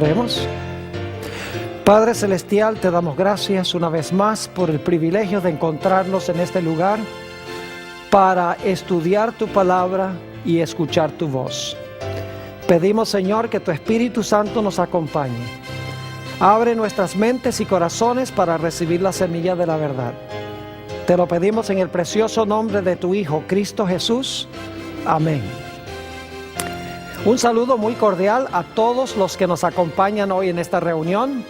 Oremos. Padre Celestial, te damos gracias una vez más por el privilegio de encontrarnos en este lugar para estudiar tu palabra y escuchar tu voz. Pedimos, Señor, que tu Espíritu Santo nos acompañe. Abre nuestras mentes y corazones para recibir la semilla de la verdad. Te lo pedimos en el precioso nombre de tu Hijo, Cristo Jesús. Amén. Un saludo muy cordial a todos los que nos acompañan hoy en esta reunión.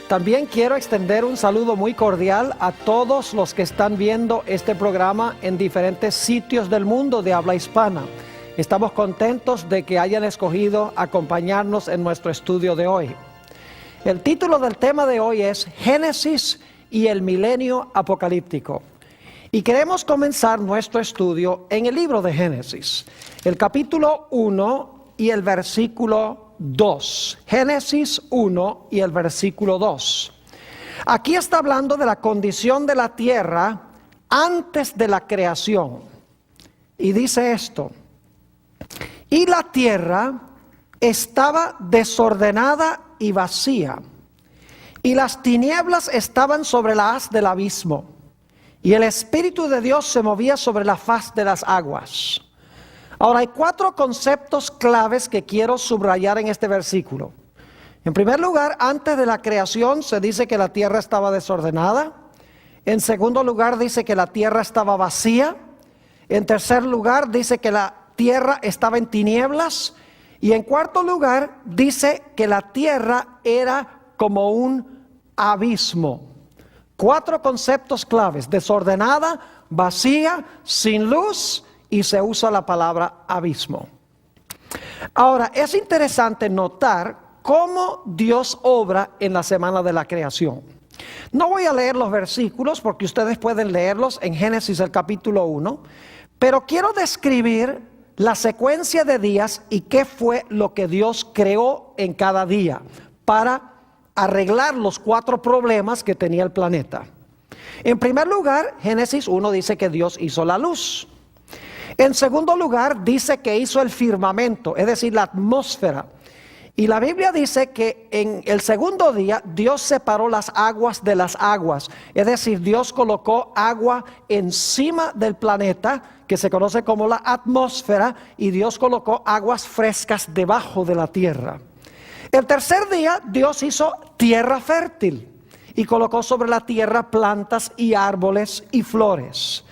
También quiero extender un saludo muy cordial a todos los que están viendo este programa en diferentes sitios del mundo de habla hispana. Estamos contentos de que hayan escogido acompañarnos en nuestro estudio de hoy. El título del tema de hoy es Génesis y el milenio apocalíptico. Y queremos comenzar nuestro estudio en el libro de Génesis, el capítulo 1 y el versículo 2. Génesis 1 y el versículo 2. Aquí está hablando de la condición de la tierra antes de la creación. Y dice esto: y la tierra estaba desordenada y vacía, y las tinieblas estaban sobre la haz del abismo, y el Espíritu de Dios se movía sobre la faz de las aguas. Ahora hay 4 conceptos claves que quiero subrayar en este versículo. En primer lugar, antes de la creación se dice que la tierra estaba desordenada. En segundo lugar, dice que la tierra estaba vacía. En tercer lugar, dice que la tierra estaba en tinieblas. Y en cuarto lugar, dice que la tierra era como un abismo. 4 conceptos claves: desordenada, vacía, sin luz, y se usa la palabra abismo. Ahora, es interesante notar cómo Dios obra en la semana de la creación. No voy a leer los versículos porque ustedes pueden leerlos en Génesis el capítulo 1, pero quiero describir la secuencia de días y qué fue lo que Dios creó en cada día para arreglar los 4 problemas que tenía el planeta. En primer lugar, Génesis 1 dice que Dios hizo la luz. En segundo lugar, dice que hizo el firmamento, es decir, la atmósfera. Y la Biblia dice que en el segundo día Dios separó las aguas de las aguas. Es decir, Dios colocó agua encima del planeta, que se conoce como la atmósfera, y Dios colocó aguas frescas debajo de la tierra. El tercer día Dios hizo tierra fértil y colocó sobre la tierra plantas y árboles y flores.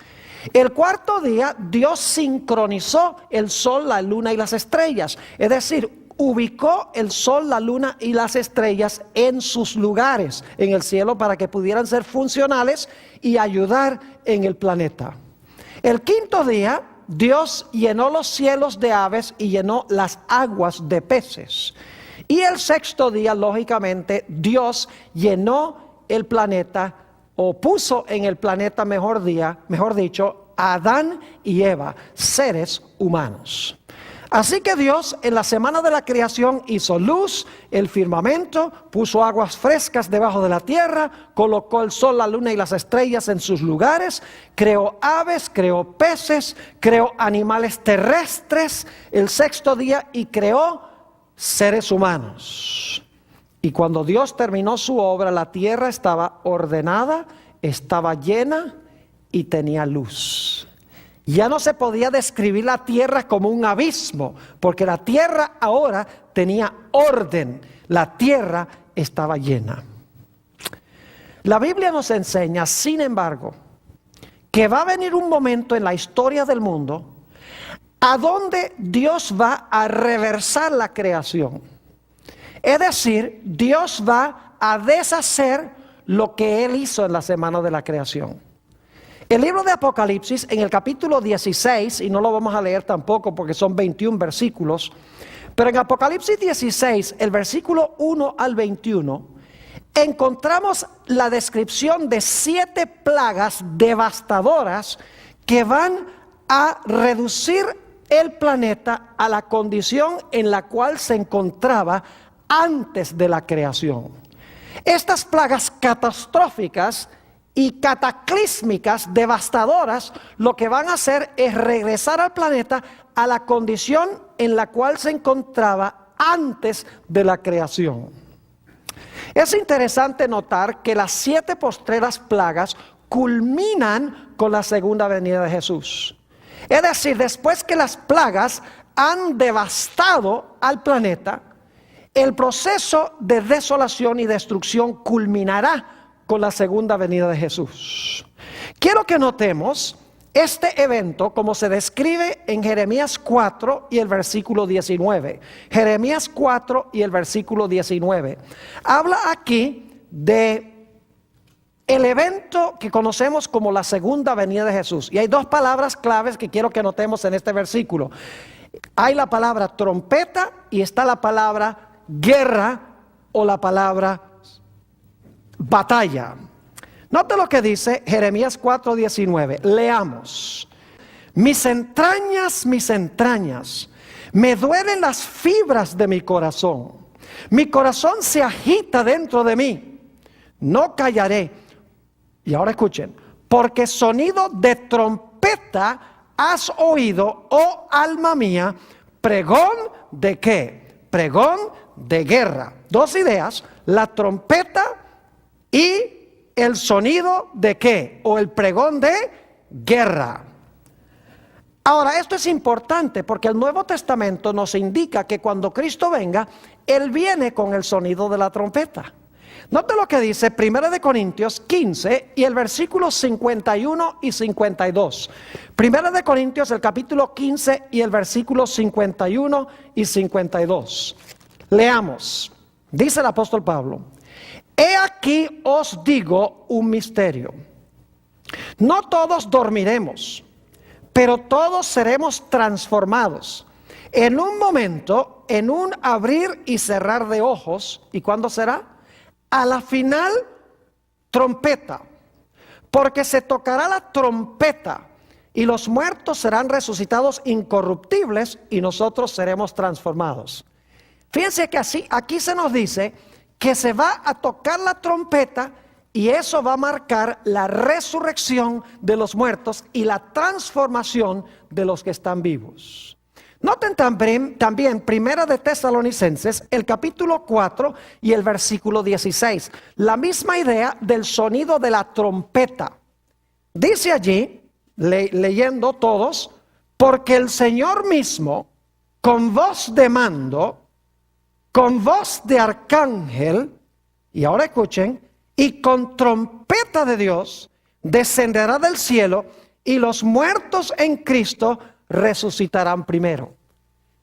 El cuarto día Dios sincronizó el sol, la luna y las estrellas, es decir, ubicó el sol, la luna y las estrellas en sus lugares en el cielo para que pudieran ser funcionales y ayudar en el planeta. El quinto día Dios llenó los cielos de aves y llenó las aguas de peces. Y el sexto día, lógicamente, Dios llenó el planeta, o puso en el planeta, mejor dicho, a Adán y Eva, seres humanos. Así que Dios en la semana de la creación hizo luz, el firmamento, puso aguas frescas debajo de la tierra, colocó el sol, la luna y las estrellas en sus lugares, creó aves, creó peces, creó animales terrestres el sexto día y creó seres humanos. Y cuando Dios terminó su obra, la tierra estaba ordenada, estaba llena y tenía luz. Ya no se podía describir la tierra como un abismo, porque la tierra ahora tenía orden, la tierra estaba llena. La Biblia nos enseña, sin embargo, que va a venir un momento en la historia del mundo a donde Dios va a reversar la creación. Es decir, Dios va a deshacer lo que Él hizo en la semana de la creación. El libro de Apocalipsis, en el capítulo 16, y no lo vamos a leer tampoco porque son 21 versículos, pero en Apocalipsis 16, el versículo 1 al 21, encontramos la descripción de 7 plagas devastadoras que van a reducir el planeta a la condición en la cual se encontraba antes de la creación. Estas plagas catastróficas y cataclísmicas, devastadoras, lo que van a hacer es regresar al planeta a la condición en la cual se encontraba antes de la creación. Es interesante notar que las 7 postreras plagas culminan con la segunda venida de Jesús. Es decir, después que las plagas han devastado al planeta, el proceso de desolación y destrucción culminará con la segunda venida de Jesús. Quiero que notemos este evento como se describe en Jeremías 4 y el versículo 19. Jeremías 4 y el versículo 19. Habla aquí de el evento que conocemos como la segunda venida de Jesús. Y hay 2 palabras claves que quiero que notemos en este versículo. Hay la palabra trompeta y está la palabra guerra o la palabra batalla. Note lo que dice Jeremías 4:19. Leamos. Mis entrañas, me duelen las fibras de mi corazón. Mi corazón se agita dentro de mí. No callaré. Y ahora escuchen. Porque sonido de trompeta has oído, oh alma mía, pregón de ¿qué? Pregón de guerra. 2 ideas. La trompeta y el sonido de ¿qué? O el pregón de guerra. Ahora, esto es importante porque el Nuevo Testamento nos indica que cuando Cristo venga, Él viene con el sonido de la trompeta. Note lo que dice 1 Corintios 15 y el versículo 51 y 52. 1 Corintios, el capítulo 15 y el versículo 51 y 52. Leamos. Dice el apóstol Pablo. He aquí os digo un misterio. No todos dormiremos, pero todos seremos transformados. En un momento, en un abrir y cerrar de ojos. ¿Y cuándo será? A la final, trompeta. Porque se tocará la trompeta y los muertos serán resucitados incorruptibles y nosotros seremos transformados. Fíjense que así, aquí se nos dice que se va a tocar la trompeta y eso va a marcar la resurrección de los muertos y la transformación de los que están vivos. Noten también Primera de Tesalonicenses, el capítulo 4 y el versículo 16. La misma idea del sonido de la trompeta. Dice allí, leyendo todos, porque el Señor mismo, con voz de mando, con voz de arcángel, y ahora escuchen, y con trompeta de Dios, descenderá del cielo, y los muertos en Cristo resucitarán primero.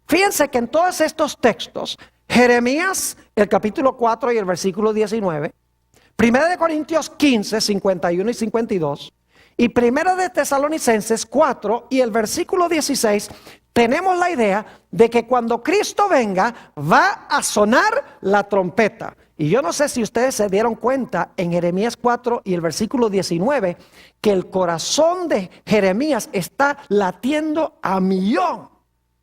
Fíjense que en todos estos textos, Jeremías, el capítulo 4 y el versículo 19, 1 Corintios 15, 51 y 52, y 1 de Tesalonicenses 4 y el versículo 16, tenemos la idea de que cuando Cristo venga va a sonar la trompeta. Y yo no sé si ustedes se dieron cuenta en Jeremías 4 y el versículo 19 que el corazón de Jeremías está latiendo a millón.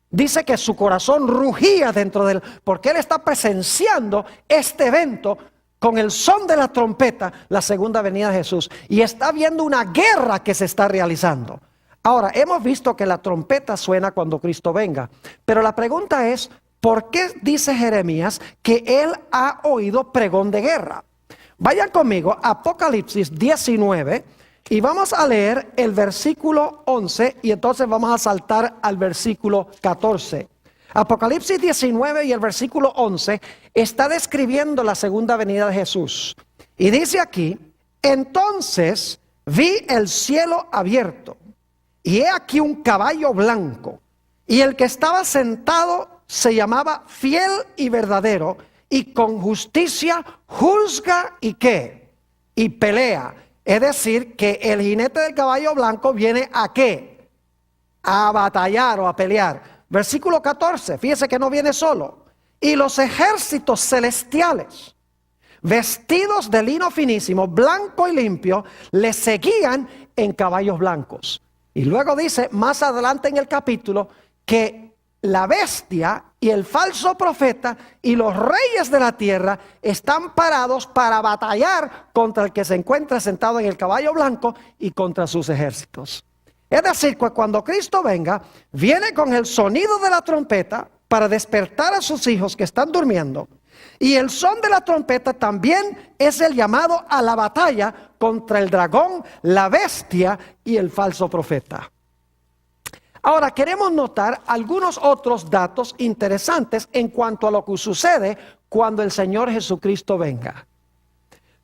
Dice que su corazón rugía dentro de él porque él está presenciando este evento con el son de la trompeta, la segunda venida de Jesús. Y está viendo una guerra que se está realizando. Ahora, hemos visto que la trompeta suena cuando Cristo venga, pero la pregunta es, ¿por qué dice Jeremías que él ha oído pregón de guerra? Vayan conmigo a Apocalipsis 19 y vamos a leer el versículo 11 y entonces vamos a saltar al versículo 14. Apocalipsis 19 y el versículo 11 está describiendo la segunda venida de Jesús. Y dice aquí, entonces vi el cielo abierto. Y he aquí un caballo blanco, y el que estaba sentado se llamaba Fiel y Verdadero, y con justicia juzga y ¿qué? Y pelea. Es decir, que el jinete del caballo blanco viene ¿a qué? A batallar o a pelear. Versículo 14, fíjese que no viene solo. Y los ejércitos celestiales, vestidos de lino finísimo, blanco y limpio, le seguían en caballos blancos. Y luego dice más adelante en el capítulo que la bestia y el falso profeta y los reyes de la tierra están parados para batallar contra el que se encuentra sentado en el caballo blanco y contra sus ejércitos. Es decir, que cuando Cristo venga, viene con el sonido de la trompeta para despertar a sus hijos que están durmiendo. Y el son de la trompeta también es el llamado a la batalla contra el dragón, la bestia y el falso profeta. Ahora queremos notar algunos otros datos interesantes en cuanto a lo que sucede cuando el Señor Jesucristo venga.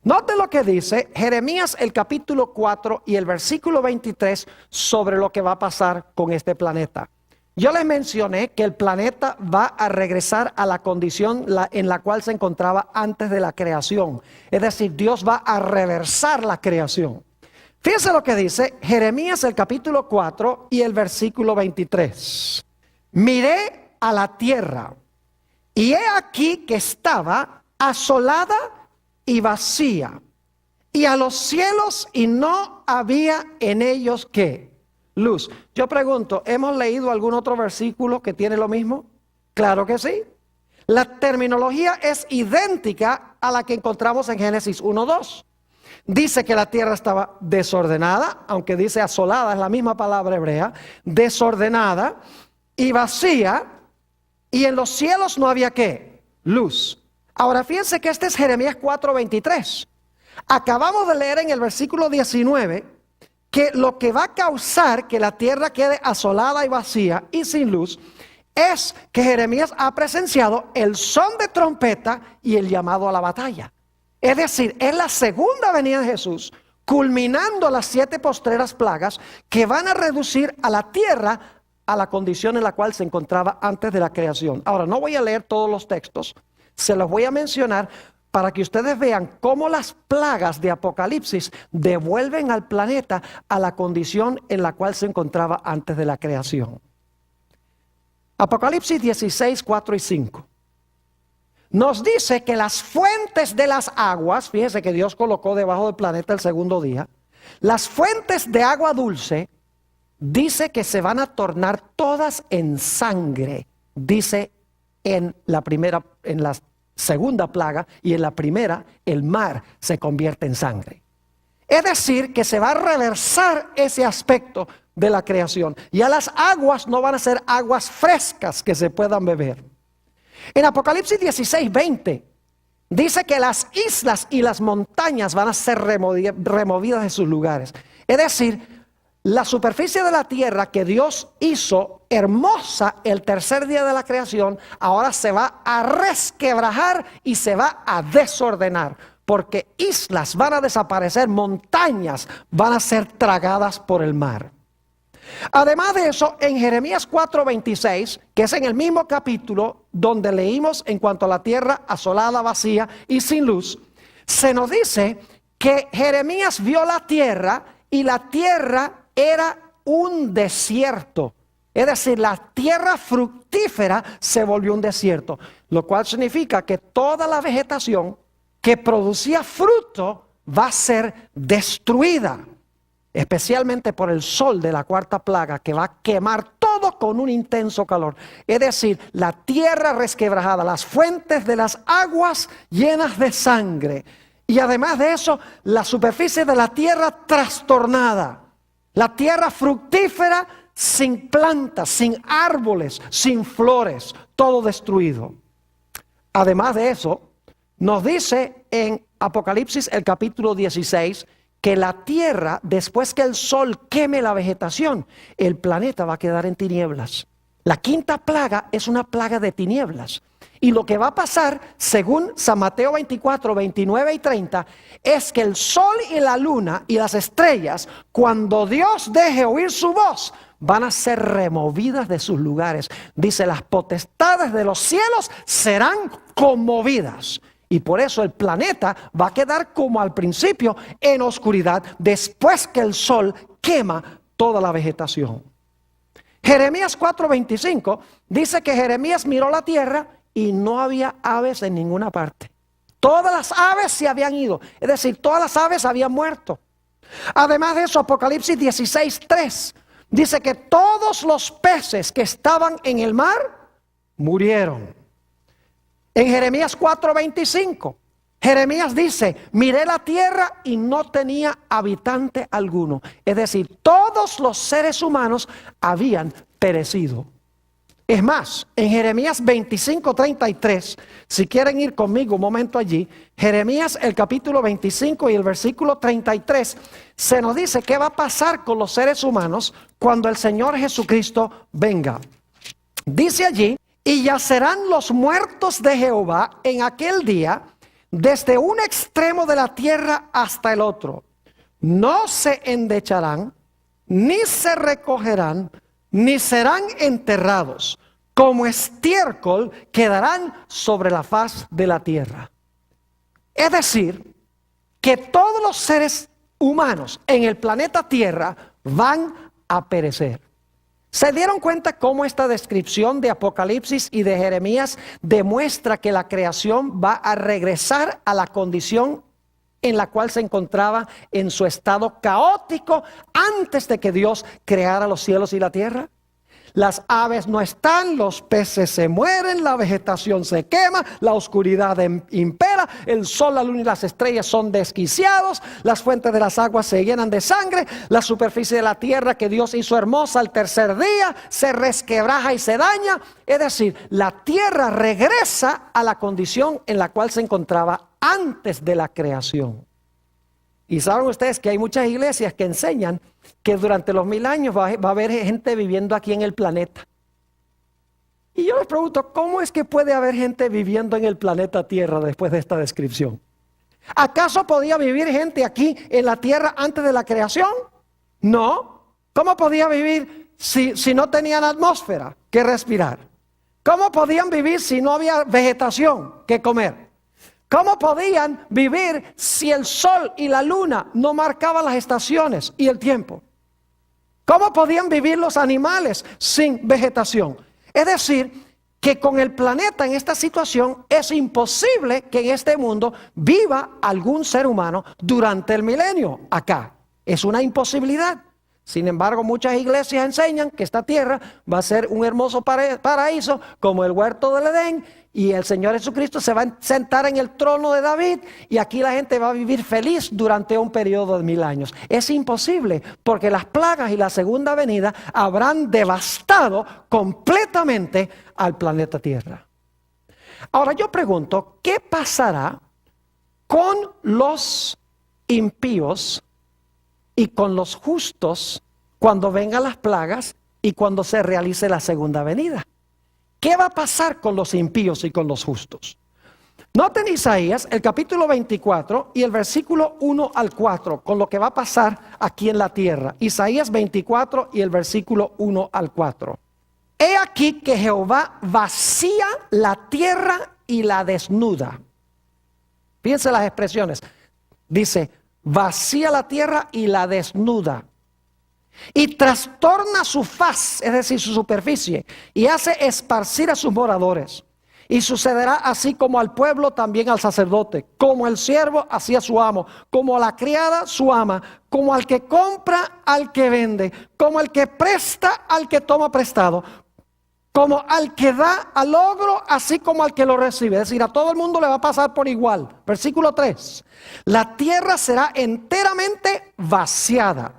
Note lo que dice Jeremías el capítulo 4 y el versículo 23 sobre lo que va a pasar con este planeta. Yo les mencioné que el planeta va a regresar a la condición en la cual se encontraba antes de la creación. Es decir, Dios va a reversar la creación. Fíjense lo que dice Jeremías el capítulo 4 y el versículo 23. Miré a la tierra y he aquí que estaba asolada y vacía, y a los cielos y no había en ellos ¿qué? Luz. Yo pregunto, ¿hemos leído algún otro versículo que tiene lo mismo? Claro que sí. La terminología es idéntica a la que encontramos en Génesis 1:2. Dice que la tierra estaba desordenada, aunque dice asolada, es la misma palabra hebrea, desordenada y vacía, y en los cielos no había ¿qué? Luz. Ahora fíjense que este es Jeremías 4:23. Acabamos de leer en el versículo 19 que lo que va a causar que la tierra quede asolada y vacía y sin luz es que Jeremías ha presenciado el son de trompeta y el llamado a la batalla. Es decir, es la segunda venida de Jesús, culminando las 7 postreras plagas que van a reducir a la tierra a la condición en la cual se encontraba antes de la creación. Ahora, no voy a leer todos los textos, se los voy a mencionar para que ustedes vean cómo las plagas de Apocalipsis devuelven al planeta a la condición en la cual se encontraba antes de la creación. Apocalipsis 16, 4 y 5. Nos dice que las fuentes de las aguas, fíjese que Dios colocó debajo del planeta el segundo día, las fuentes de agua dulce, dice que se van a tornar todas en sangre, dice en la segunda plaga, y en la primera el mar se convierte en sangre. Es decir, que se va a reversar ese aspecto de la creación. Ya las aguas no van a ser aguas frescas que se puedan beber. En Apocalipsis 16, 20 dice que las islas y las montañas van a ser removidas de sus lugares. Es decir, la superficie de la tierra que Dios hizo hermosa el tercer día de la creación, ahora se va a resquebrajar y se va a desordenar, porque islas van a desaparecer, montañas van a ser tragadas por el mar. Además de eso, en Jeremías 4:26, que es en el mismo capítulo donde leímos en cuanto a la tierra asolada, vacía y sin luz, se nos dice que Jeremías vio la tierra y la tierra era un desierto. Es decir, la tierra fructífera se volvió un desierto, lo cual significa que toda la vegetación que producía fruto va a ser destruida, especialmente por el sol de la cuarta plaga, que va a quemar todo con un intenso calor. Es decir, la tierra resquebrajada, las fuentes de las aguas llenas de sangre, y además de eso, la superficie de la tierra trastornada. La tierra fructífera sin plantas, sin árboles, sin flores, todo destruido. Además de eso, nos dice en Apocalipsis el capítulo 16 que la tierra, después que el sol queme la vegetación, el planeta va a quedar en tinieblas. La quinta plaga es una plaga de tinieblas. Y lo que va a pasar, según San Mateo 24, 29 y 30, es que el sol y la luna y las estrellas, cuando Dios deje oír su voz, van a ser removidas de sus lugares. Dice, las potestades de los cielos serán conmovidas. Y por eso el planeta va a quedar como al principio en oscuridad, después que el sol quema toda la vegetación. Jeremías 4:25 dice que Jeremías miró la tierra y no había aves en ninguna parte. Todas las aves se habían ido, es decir, todas las aves habían muerto. Además de eso, Apocalipsis 16:3 dice que todos los peces que estaban en el mar murieron. En Jeremías 4:25, Jeremías dice, miré la tierra y no tenía habitante alguno. Es decir, todos los seres humanos habían perecido. Es más, en Jeremías 25:33, si quieren ir conmigo un momento allí, Jeremías el capítulo 25 y el versículo 33, se nos dice qué va a pasar con los seres humanos cuando el Señor Jesucristo venga. Dice allí, y yacerán los muertos de Jehová en aquel día, desde un extremo de la tierra hasta el otro. No se endecharán, ni se recogerán, ni serán enterrados. Como estiércol quedarán sobre la faz de la tierra. Es decir, que todos los seres humanos en el planeta Tierra van a perecer. ¿Se dieron cuenta cómo esta descripción de Apocalipsis y de Jeremías demuestra que la creación va a regresar a la condición en la cual se encontraba en su estado caótico antes de que Dios creara los cielos y la tierra? Las aves no están, los peces se mueren, la vegetación se quema, la oscuridad impera, el sol, la luna y las estrellas son desquiciados, las fuentes de las aguas se llenan de sangre, la superficie de la tierra que Dios hizo hermosa al tercer día se resquebraja y se daña. Es decir, la tierra regresa a la condición en la cual se encontraba antes de la creación. Y saben ustedes que hay muchas iglesias que enseñan que durante los 1000 años va a haber gente viviendo aquí en el planeta. Y yo les pregunto, ¿cómo es que puede haber gente viviendo en el planeta Tierra después de esta descripción? ¿Acaso podía vivir gente aquí en la Tierra antes de la creación? No. ¿Cómo podía vivir si no tenían atmósfera que respirar? ¿Cómo podían vivir si no había vegetación que comer? ¿Cómo podían vivir si el sol y la luna no marcaban las estaciones y el tiempo? ¿Cómo podían vivir los animales sin vegetación? Es decir, que con el planeta en esta situación es imposible que en este mundo viva algún ser humano durante el milenio acá. Es una imposibilidad. Sin embargo, muchas iglesias enseñan que esta tierra va a ser un hermoso paraíso como el huerto del Edén, y el Señor Jesucristo se va a sentar en el trono de David y aquí la gente va a vivir feliz durante un periodo de 1000 años. Es imposible porque las plagas y la segunda venida habrán devastado completamente al planeta Tierra. Ahora yo pregunto, ¿qué pasará con los impíos y con los justos cuando vengan las plagas y cuando se realice la segunda venida? ¿Qué va a pasar con los impíos y con los justos? Noten Isaías, el capítulo 24 y el versículo 1 al 4, con lo que va a pasar aquí en la tierra. Isaías 24 y el versículo 1 al 4. He aquí que Jehová vacía la tierra y la desnuda. Fíjense las expresiones. Dice, vacía la tierra y la desnuda. Y trastorna su faz, es decir, su superficie, y hace esparcir a sus moradores. Y sucederá así como al pueblo, también al sacerdote, como el siervo, así a su amo, como a la criada, su ama, como al que compra, al que vende, como al que presta, al que toma prestado, como al que da al ogro, así como al que lo recibe. Es decir, a todo el mundo le va a pasar por igual. Versículo 3. La tierra será enteramente vaciada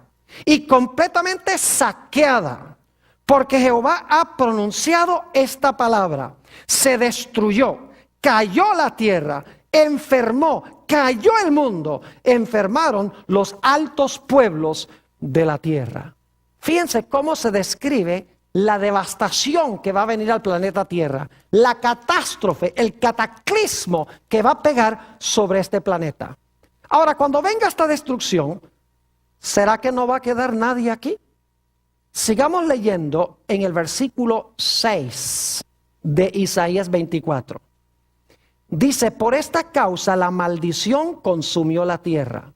y completamente saqueada, porque Jehová ha pronunciado esta palabra. Se destruyó, cayó la tierra, enfermó, cayó el mundo, enfermaron los altos pueblos de la tierra. Fíjense cómo se describe la devastación que va a venir al planeta Tierra, la catástrofe, el cataclismo que va a pegar sobre este planeta. Ahora, cuando venga esta destrucción, ¿será que no va a quedar nadie aquí? Sigamos leyendo en el versículo 6 de Isaías 24. Dice, por esta causa la maldición consumió la tierra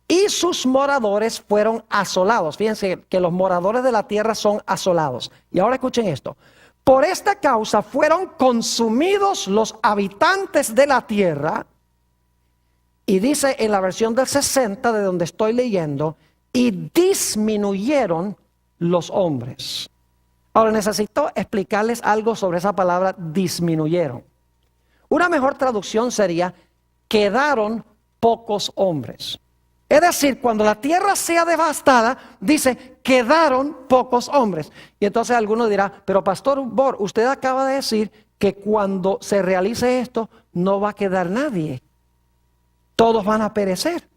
y sus moradores fueron asolados. Fíjense que los moradores de la tierra son asolados. Y ahora escuchen esto. Por esta causa fueron consumidos los habitantes de la tierra. Y dice en la versión del 60 de donde estoy leyendo, y disminuyeron los hombres. Ahora necesito explicarles algo sobre esa palabra disminuyeron. Una mejor traducción sería quedaron pocos hombres. Es decir, cuando la tierra sea devastada, dice, quedaron pocos hombres. Y entonces alguno dirá, pero Pastor Bor, usted acaba de decir que cuando se realice esto, no va a quedar nadie. Todos van a perecer.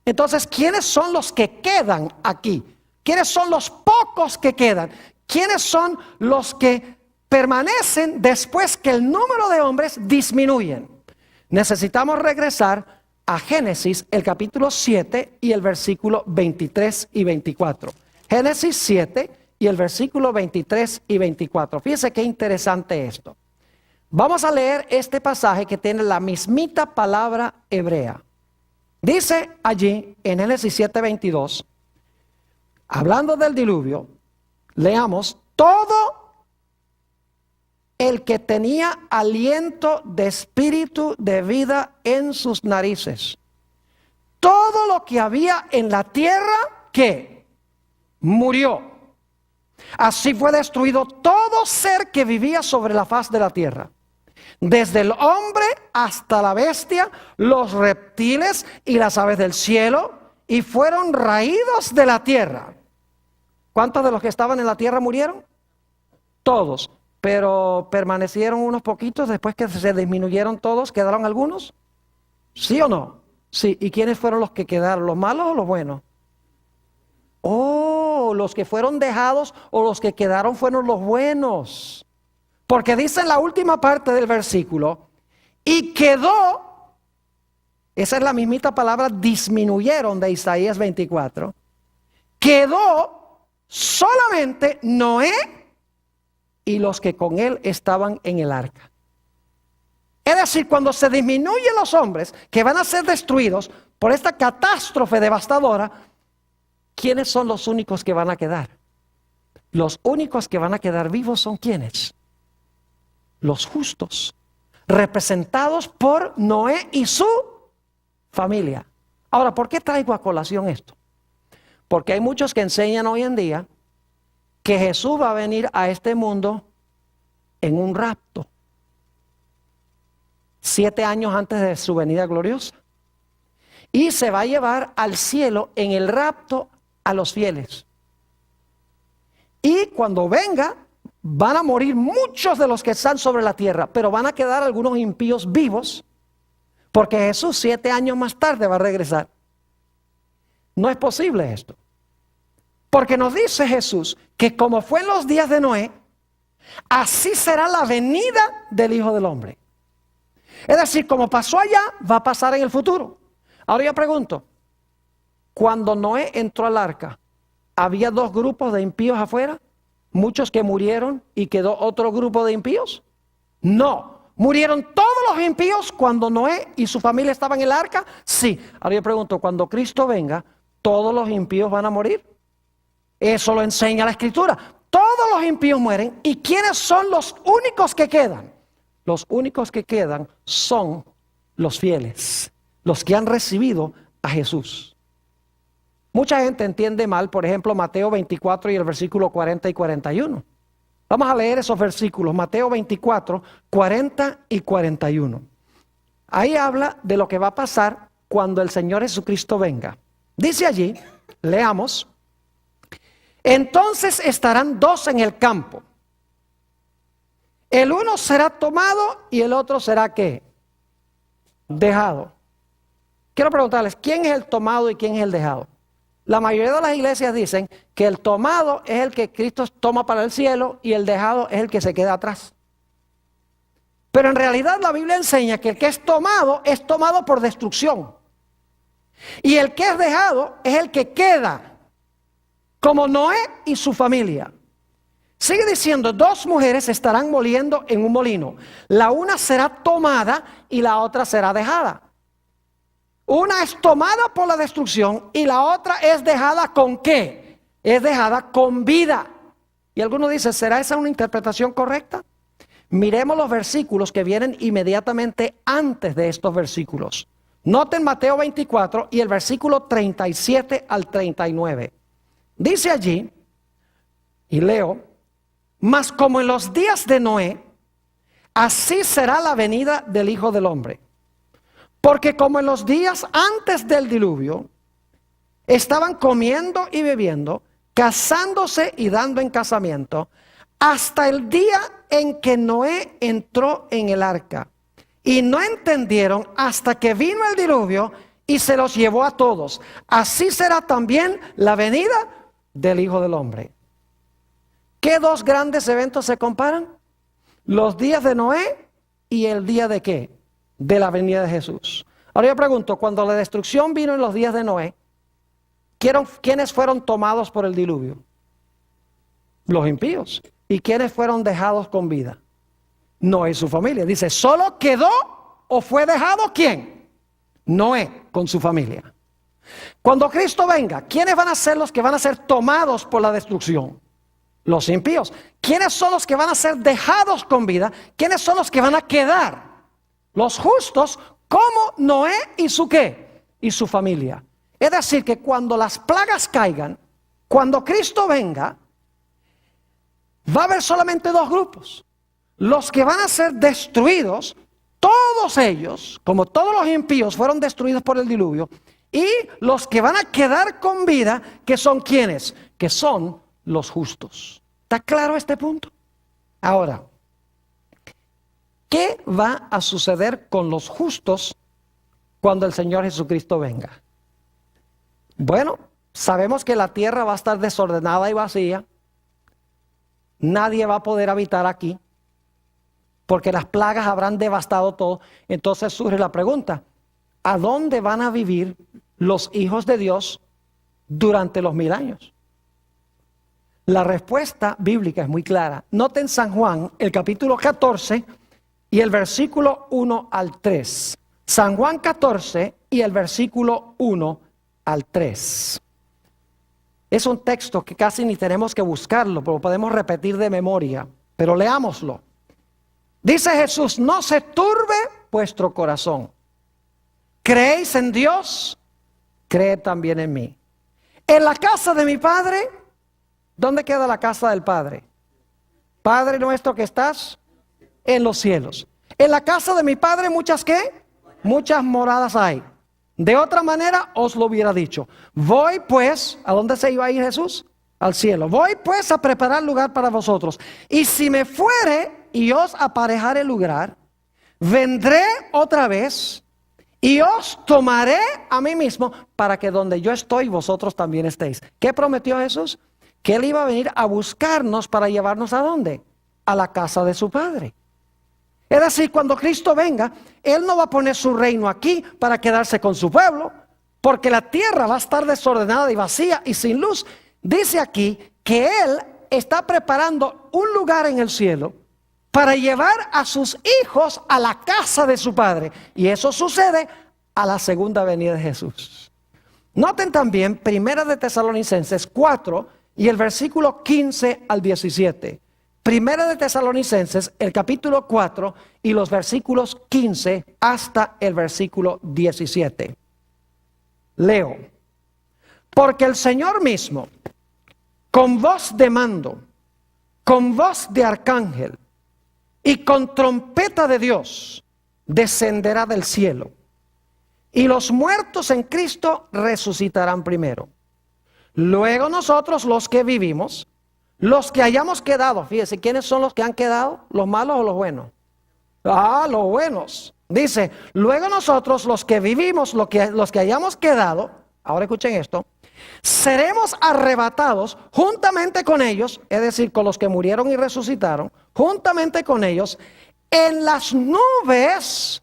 Entonces, ¿quiénes son los que quedan aquí? ¿Quiénes son los pocos que quedan? ¿Quiénes son los que permanecen después que el número de hombres disminuyen? Necesitamos regresar a Génesis, el capítulo 7 y el versículo 23 y 24. Génesis 7 y el versículo 23 y 24. Fíjense qué interesante esto. Vamos a leer este pasaje que tiene la mismita palabra hebrea. Dice allí en Génesis 7:22, hablando del diluvio, leamos, todo el que tenía aliento de espíritu de vida en sus narices. Todo lo que había en la tierra, ¿qué? Murió. Así fue destruido todo ser que vivía sobre la faz de la tierra. Desde el hombre hasta la bestia, los reptiles y las aves del cielo, y fueron raídos de la tierra. ¿Cuántos de los que estaban en la tierra murieron? Todos. Pero permanecieron unos poquitos después que se disminuyeron todos. ¿Quedaron algunos? ¿Sí o no? Sí. ¿Y quiénes fueron los que quedaron? ¿Los malos o los buenos? Oh, los que fueron dejados o los que quedaron fueron los buenos. Porque dice en la última parte del versículo, y quedó, esa es la mismita palabra, disminuyeron de Isaías 24, quedó solamente Noé y los que con él estaban en el arca. Es decir, cuando se disminuyen los hombres que van a ser destruidos por esta catástrofe devastadora, ¿quiénes son los únicos que van a quedar? Los únicos que van a quedar vivos son ¿quiénes? Los justos, representados por Noé y su familia. Ahora, ¿por qué traigo a colación esto? Porque hay muchos que enseñan hoy en día que Jesús va a venir a este mundo en un rapto, 7 años antes de su venida gloriosa, y se va a llevar al cielo en el rapto a los fieles. Y cuando venga, van a morir muchos de los que están sobre la tierra, pero van a quedar algunos impíos vivos, porque Jesús 7 años más tarde va a regresar. No es posible esto. Porque nos dice Jesús que como fue en los días de Noé, así será la venida del Hijo del Hombre. Es decir, como pasó allá, va a pasar en el futuro. Ahora yo pregunto, cuando Noé entró al arca, ¿había 2 grupos de impíos afuera? ¿Muchos que murieron y quedó otro grupo de impíos? No. ¿Murieron todos los impíos cuando Noé y su familia estaban en el arca? Sí. Ahora yo pregunto, cuando Cristo venga, ¿todos los impíos van a morir? Eso lo enseña la Escritura. Todos los impíos mueren. ¿Y quiénes son los únicos que quedan? Los únicos que quedan son los fieles, los que han recibido a Jesús. Mucha gente entiende mal, por ejemplo, Mateo 24 y el versículo 40 y 41. Vamos a leer esos versículos, Mateo 24, 40 y 41. Ahí habla de lo que va a pasar cuando el Señor Jesucristo venga. Dice allí, leamos, entonces estarán 2 en el campo. El uno será tomado y el otro será ¿qué? Dejado. Quiero preguntarles, ¿quién es el tomado y quién es el dejado? La mayoría de las iglesias dicen que el tomado es el que Cristo toma para el cielo y el dejado es el que se queda atrás. Pero en realidad la Biblia enseña que el que es tomado por destrucción. Y el que es dejado es el que queda, como Noé y su familia. Sigue diciendo, 2 mujeres estarán moliendo en un molino. La una será tomada y la otra será dejada. Una es tomada por la destrucción y la otra es dejada ¿con qué? Es dejada con vida. Y algunos dicen, ¿será esa una interpretación correcta? Miremos los versículos que vienen inmediatamente antes de estos versículos. Noten Mateo 24 y el versículo 37 al 39. Dice allí, y leo, mas como en los días de Noé, así será la venida del Hijo del Hombre. Porque como en los días antes del diluvio, estaban comiendo y bebiendo, casándose y dando en casamiento, hasta el día en que Noé entró en el arca. Y no entendieron hasta que vino el diluvio y se los llevó a todos. Así será también la venida del Hijo del Hombre. ¿Qué dos grandes eventos se comparan? Los días de Noé y el día de ¿qué? De la venida de Jesús. Ahora yo pregunto, cuando la destrucción vino en los días de Noé, ¿quiénes fueron tomados por el diluvio? Los impíos. ¿Y quiénes fueron dejados con vida? Noé y su familia. Dice, ¿solo quedó o fue dejado quién? Noé con su familia. Cuando Cristo venga, ¿quiénes van a ser los que van a ser tomados por la destrucción? Los impíos. ¿Quiénes son los que van a ser dejados con vida? ¿Quiénes son los que van a quedar? Los justos, como Noé y su ¿qué? Y su familia. Es decir, que cuando las plagas caigan, cuando Cristo venga, va a haber solamente dos grupos. Los que van a ser destruidos, todos ellos, como todos los impíos, fueron destruidos por el diluvio. Y los que van a quedar con vida, que son ¿quiénes? Que son los justos. ¿Está claro este punto? Ahora, ¿qué va a suceder con los justos cuando el Señor Jesucristo venga? Bueno, sabemos que la tierra va a estar desordenada y vacía. Nadie va a poder habitar aquí, porque las plagas habrán devastado todo. Entonces surge la pregunta, ¿a dónde van a vivir los hijos de Dios durante los 1000 años? La respuesta bíblica es muy clara. Noten San Juan, el capítulo 14 y el versículo 1 al 3. San Juan 14 y el versículo 1 al 3. Es un texto que casi ni tenemos que buscarlo, pero podemos repetir de memoria. Pero leámoslo. Dice Jesús, no se turbe vuestro corazón. ¿Creéis en Dios? Creed también en mí. En la casa de mi Padre, ¿dónde queda la casa del Padre? Padre nuestro que estás en los cielos. En la casa de mi Padre muchas ¿qué? Muchas moradas hay. De otra manera os lo hubiera dicho. Voy pues, ¿a dónde se iba a ir Jesús? Al cielo. Voy pues a preparar lugar para vosotros. Y si me fuere y os aparejare lugar, vendré otra vez y os tomaré a mí mismo para que donde yo estoy vosotros también estéis. ¿Qué prometió Jesús? Que Él iba a venir a buscarnos para llevarnos ¿a dónde? A la casa de su Padre. Es decir, cuando Cristo venga, Él no va a poner su reino aquí para quedarse con su pueblo, porque la tierra va a estar desordenada y vacía y sin luz. Dice aquí que Él está preparando un lugar en el cielo para llevar a sus hijos a la casa de su Padre. Y eso sucede a la segunda venida de Jesús. Noten también 1 de Tesalonicenses 4 y el versículo 15 al 17. Primera de Tesalonicenses, el capítulo 4 y los versículos 15 hasta el versículo 17. Leo. Porque el Señor mismo, con voz de mando, con voz de arcángel y con trompeta de Dios, descenderá del cielo. Y los muertos en Cristo resucitarán primero. Luego nosotros los que vivimos, los que hayamos quedado, fíjese, ¿quiénes son los que han quedado? ¿Los malos o los buenos? Los buenos. Dice, luego nosotros los que vivimos, los que hayamos quedado, ahora escuchen esto, seremos arrebatados juntamente con ellos, es decir, con los que murieron y resucitaron, juntamente con ellos, en las nubes,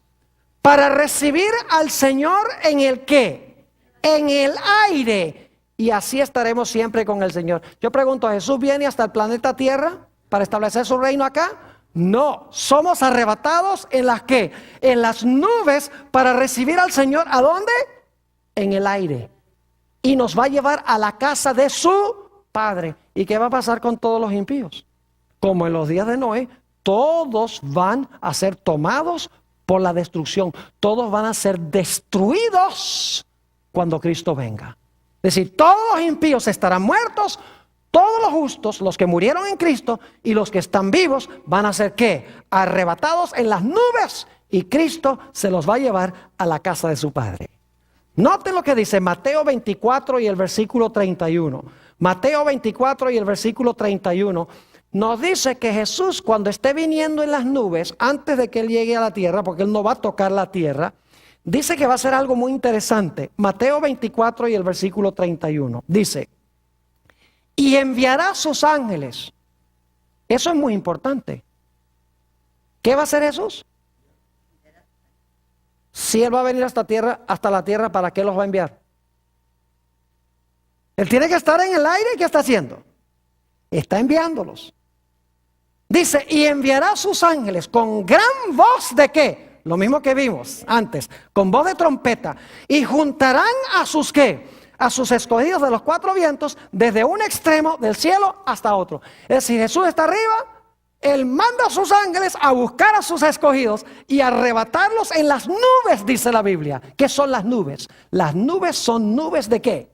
para recibir al Señor en el ¿qué? En el aire. Y así estaremos siempre con el Señor. Yo pregunto, ¿Jesús viene hasta el planeta Tierra para establecer su reino acá? No, somos arrebatados en las ¿qué? En las nubes para recibir al Señor. ¿A dónde? En el aire. Y nos va a llevar a la casa de su Padre. ¿Y qué va a pasar con todos los impíos? Como en los días de Noé, todos van a ser tomados por la destrucción. Todos van a ser destruidos cuando Cristo venga. Es decir, todos los impíos estarán muertos, todos los justos, los que murieron en Cristo y los que están vivos van a ser ¿qué? Arrebatados en las nubes y Cristo se los va a llevar a la casa de su Padre. Noten lo que dice Mateo 24 y el versículo 31. Mateo 24 y el versículo 31 nos dice que Jesús, cuando esté viniendo en las nubes, antes de que Él llegue a la tierra, porque Él no va a tocar la tierra, dice que va a ser algo muy interesante. Mateo 24 y el versículo 31 dice: y enviará sus ángeles. Eso es muy importante. ¿Qué va a hacer Jesús? Si Él va a venir hasta la tierra, ¿para qué los va a enviar? Él tiene que estar en el aire. ¿Y qué está haciendo? Está enviándolos. Dice, y enviará sus ángeles con gran voz de ¿qué? Lo mismo que vimos antes, con voz de trompeta. Y juntarán a sus ¿qué? A sus escogidos de los cuatro vientos, desde un extremo del cielo hasta otro. Es decir, Jesús está arriba. Él manda a sus ángeles a buscar a sus escogidos y arrebatarlos en las nubes, dice la Biblia. ¿Qué son las nubes? Las nubes son nubes de ¿qué?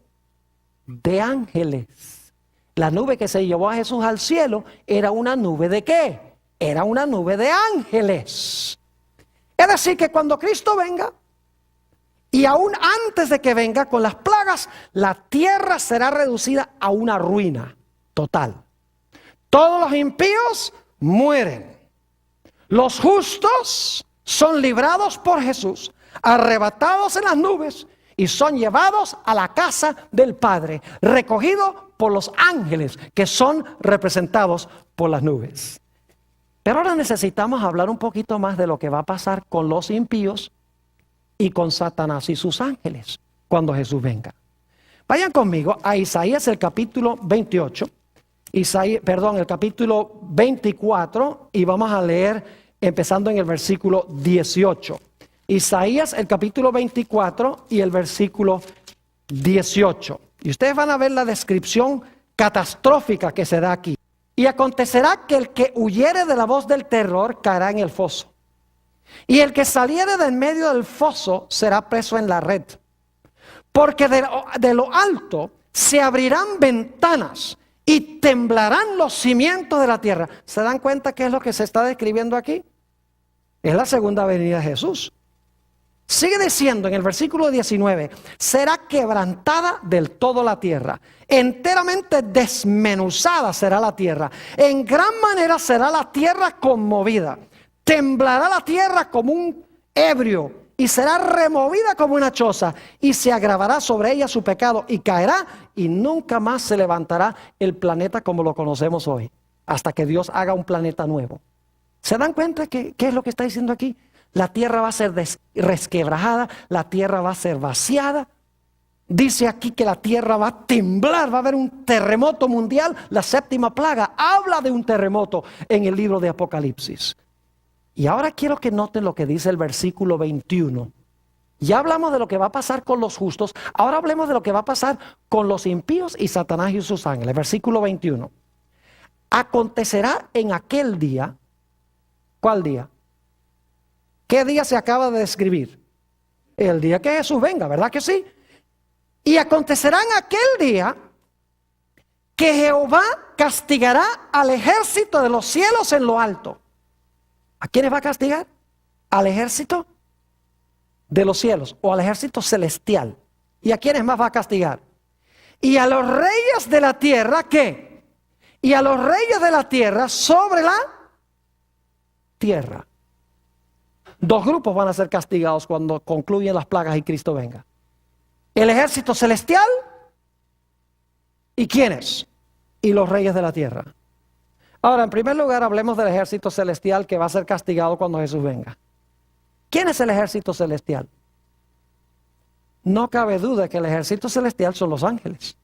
De ángeles. La nube que se llevó a Jesús al cielo era una nube de ¿qué? Era una nube de ángeles. Es decir, que cuando Cristo venga, y aún antes de que venga con las plagas, la tierra será reducida a una ruina total. Todos los impíos mueren. Los justos son librados por Jesús, arrebatados en las nubes y son llevados a la casa del Padre, recogidos por los ángeles que son representados por las nubes. Pero ahora necesitamos hablar un poquito más de lo que va a pasar con los impíos y con Satanás y sus ángeles cuando Jesús venga. Vayan conmigo a Isaías el capítulo 28. El capítulo 24, y vamos a leer empezando en el versículo 18. Isaías el capítulo 24 y el versículo 18. Y ustedes van a ver la descripción catastrófica que se da aquí. Y acontecerá que el que huyere de la voz del terror caerá en el foso. Y el que saliere del medio del foso será preso en la red. Porque de lo alto se abrirán ventanas y temblarán los cimientos de la tierra. ¿Se dan cuenta qué es lo que se está describiendo aquí? Es la segunda venida de Jesús. Sigue diciendo en el versículo 19: será quebrantada del todo la tierra, enteramente desmenuzada será la tierra, en gran manera será la tierra conmovida, temblará la tierra como un ebrio y será removida como una choza, y se agravará sobre ella su pecado y caerá, y nunca más se levantará el planeta como lo conocemos hoy, hasta que Dios haga un planeta nuevo. ¿Se dan cuenta qué es lo que está diciendo aquí? La tierra va a ser resquebrajada, la tierra va a ser vaciada. Dice aquí que la tierra va a temblar, va a haber un terremoto mundial. La séptima plaga habla de un terremoto en el libro de Apocalipsis. Y ahora quiero que noten lo que dice el versículo 21. Ya hablamos de lo que va a pasar con los justos, ahora hablemos de lo que va a pasar con los impíos y Satanás y sus ángeles. Versículo 21. Acontecerá en aquel día. ¿Cuál día? ¿Qué día se acaba de describir? El día que Jesús venga, ¿verdad que sí? Y acontecerá en aquel día que Jehová castigará al ejército de los cielos en lo alto. ¿A quiénes va a castigar? Al ejército de los cielos o al ejército celestial. ¿Y a quiénes más va a castigar? Y a los reyes de la tierra, ¿qué? Y a los reyes de la tierra sobre la tierra. Dos grupos van a ser castigados cuando concluyen las plagas y Cristo venga. El ejército celestial. ¿Y quiénes? Y los reyes de la tierra. Ahora, en primer lugar, hablemos del ejército celestial que va a ser castigado cuando Jesús venga. ¿Quién es el ejército celestial? No cabe duda que el ejército celestial son los ángeles.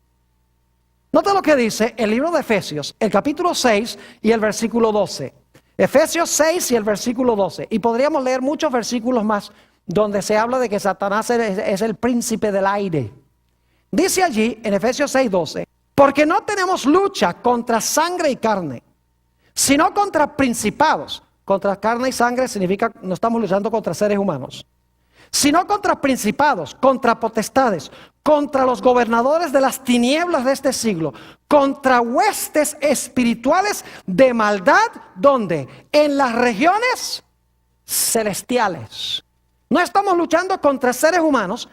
Nota lo que dice el libro de Efesios, el capítulo 6 y el versículo 12. Efesios 6 y el versículo 12. Y podríamos leer muchos versículos más donde se habla de que Satanás es el príncipe del aire. Dice allí en Efesios 6, 12: porque no tenemos lucha contra sangre y carne, sino contra principados. Contra carne y sangre significa no estamos luchando contra seres humanos, sino contra principados, contra potestades, contra los gobernadores de las tinieblas de este siglo, contra huestes espirituales de maldad. ¿Dónde? En las regiones celestiales. No estamos luchando contra seres humanos,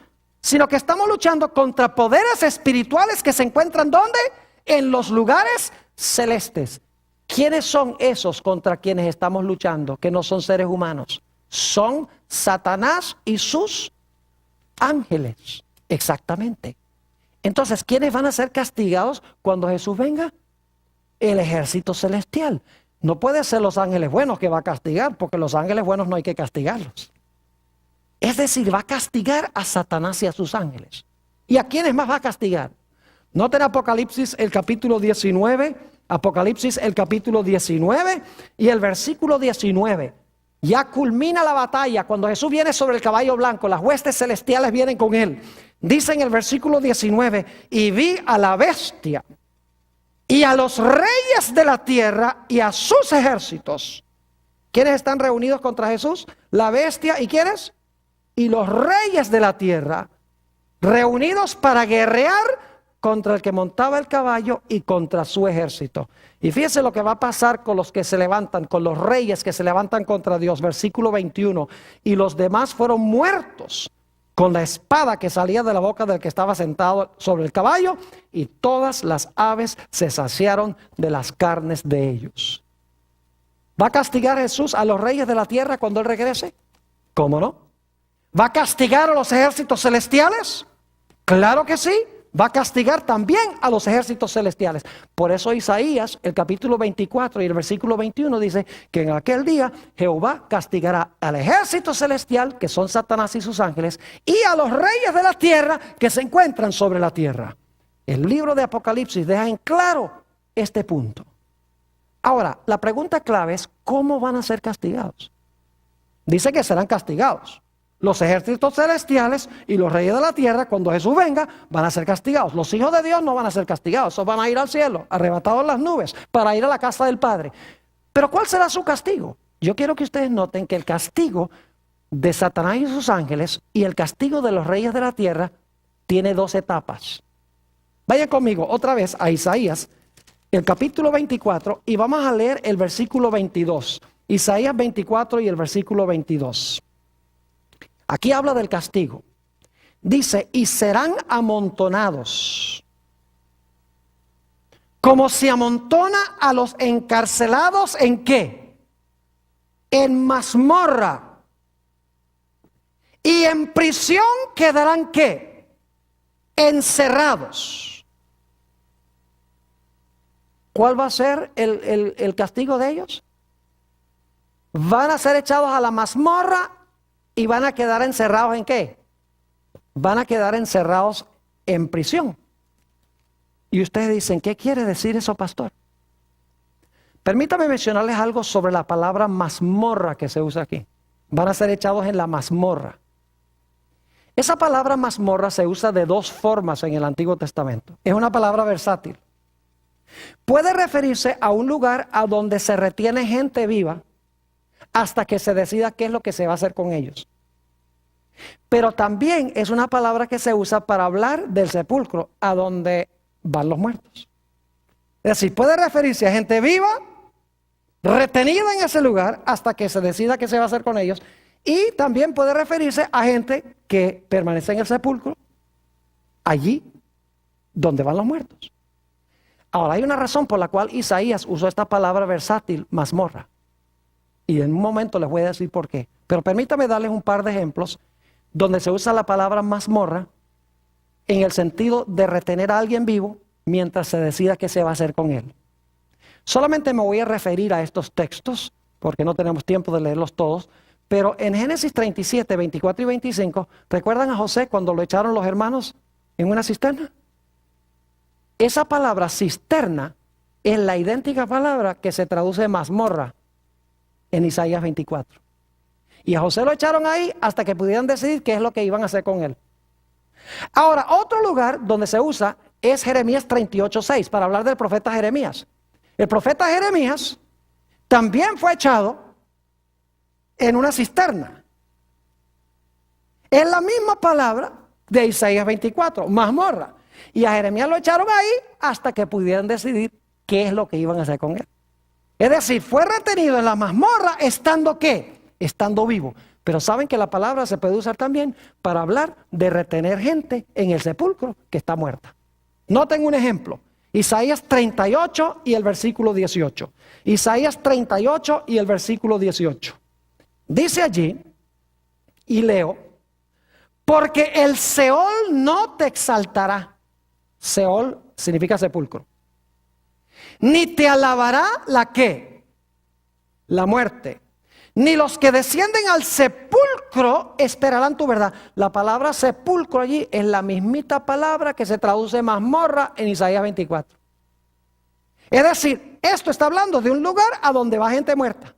sino que estamos luchando contra poderes espirituales que se encuentran ¿dónde? En los lugares celestes. ¿Quiénes son esos contra quienes estamos luchando? Que no son seres humanos. Son Satanás y sus ángeles. Exactamente. Entonces, ¿quiénes van a ser castigados cuando Jesús venga? El ejército celestial. No puede ser los ángeles buenos que va a castigar, porque los ángeles buenos no hay que castigarlos. Es decir, va a castigar a Satanás y a sus ángeles. ¿Y a quiénes más va a castigar? Noten Apocalipsis el capítulo 19, Apocalipsis el capítulo 19 y el versículo 19. Ya culmina la batalla cuando Jesús viene sobre el caballo blanco, las huestes celestiales vienen con él. Dice en el versículo 19, y vi a la bestia y a los reyes de la tierra y a sus ejércitos. ¿Quiénes están reunidos contra Jesús? La bestia y ¿quiénes? Y los reyes de la tierra, reunidos para guerrear contra el que montaba el caballo y contra su ejército. Y fíjense lo que va a pasar con los que se levantan, con los reyes que se levantan contra Dios. Versículo 21, y los demás fueron muertos con la espada que salía de la boca del que estaba sentado sobre el caballo, y todas las aves se saciaron de las carnes de ellos. ¿Va a castigar Jesús a los reyes de la tierra cuando Él regrese? ¿Cómo no? ¿Va a castigar a los ejércitos celestiales? Claro que sí. Va a castigar también a los ejércitos celestiales. Por eso Isaías, el capítulo 24 y el versículo 21 dice que en aquel día Jehová castigará al ejército celestial, que son Satanás y sus ángeles, y a los reyes de la tierra que se encuentran sobre la tierra. El libro de Apocalipsis deja en claro este punto. Ahora, la pregunta clave es, ¿cómo van a ser castigados? Dice que serán castigados. Los ejércitos celestiales y los reyes de la tierra, cuando Jesús venga, van a ser castigados. Los hijos de Dios no van a ser castigados, esos van a ir al cielo, arrebatados en las nubes, para ir a la casa del Padre. Pero ¿cuál será su castigo? Yo quiero que ustedes noten que el castigo de Satanás y sus ángeles y el castigo de los reyes de la tierra tiene dos etapas. Vayan conmigo otra vez a Isaías, el capítulo 24, y vamos a leer el versículo 22. Isaías 24 y el versículo 22. Aquí habla del castigo. Dice, y serán amontonados, como se amontona a los encarcelados, ¿en qué? En mazmorra. Y en prisión quedarán, ¿qué? Encerrados. ¿Cuál va a ser el castigo de ellos? Van a ser echados a la mazmorra. ¿Y van a quedar encerrados en qué? Van a quedar encerrados en prisión. Y ustedes dicen, ¿qué quiere decir eso, pastor? Permítame mencionarles algo sobre la palabra mazmorra que se usa aquí. Van a ser echados en la mazmorra. Esa palabra mazmorra se usa de dos formas en el Antiguo Testamento. Es una palabra versátil. Puede referirse a un lugar a donde se retiene gente viva hasta que se decida qué es lo que se va a hacer con ellos. Pero también es una palabra que se usa para hablar del sepulcro, a donde van los muertos. Es decir, puede referirse a gente viva, retenida en ese lugar, hasta que se decida qué se va a hacer con ellos. Y también puede referirse a gente que permanece en el sepulcro, allí donde van los muertos. Ahora, hay una razón por la cual Isaías usó esta palabra versátil, mazmorra. Y en un momento les voy a decir por qué. Pero permítame darles un par de ejemplos donde se usa la palabra mazmorra en el sentido de retener a alguien vivo mientras se decida qué se va a hacer con él. Solamente me voy a referir a estos textos, porque no tenemos tiempo de leerlos todos, pero en Génesis 37, 24 y 25, ¿recuerdan a José cuando lo echaron los hermanos en una cisterna? Esa palabra cisterna es la idéntica palabra que se traduce mazmorra en Isaías 24. Y a José lo echaron ahí hasta que pudieran decidir qué es lo que iban a hacer con él. Ahora, otro lugar donde se usa es Jeremías 38:6, para hablar del profeta Jeremías. El profeta Jeremías también fue echado en una cisterna. Es la misma palabra de Isaías 24, mazmorra. Y a Jeremías lo echaron ahí hasta que pudieran decidir qué es lo que iban a hacer con él. Es decir, fue retenido en la mazmorra estando ¿qué? Estando vivo. Pero saben que la palabra se puede usar también para hablar de retener gente en el sepulcro que está muerta. Noten un ejemplo. Isaías 38 y el versículo 18. Isaías 38 y el versículo 18. Dice allí, y leo, porque el Seol no te exaltará. Seol significa sepulcro. Ni te alabará la ¿qué? La muerte. Ni los que descienden al sepulcro esperarán tu verdad. La palabra sepulcro allí es la mismita palabra que se traduce mazmorra en Isaías 24. Es decir, esto está hablando de un lugar a donde va gente muerta.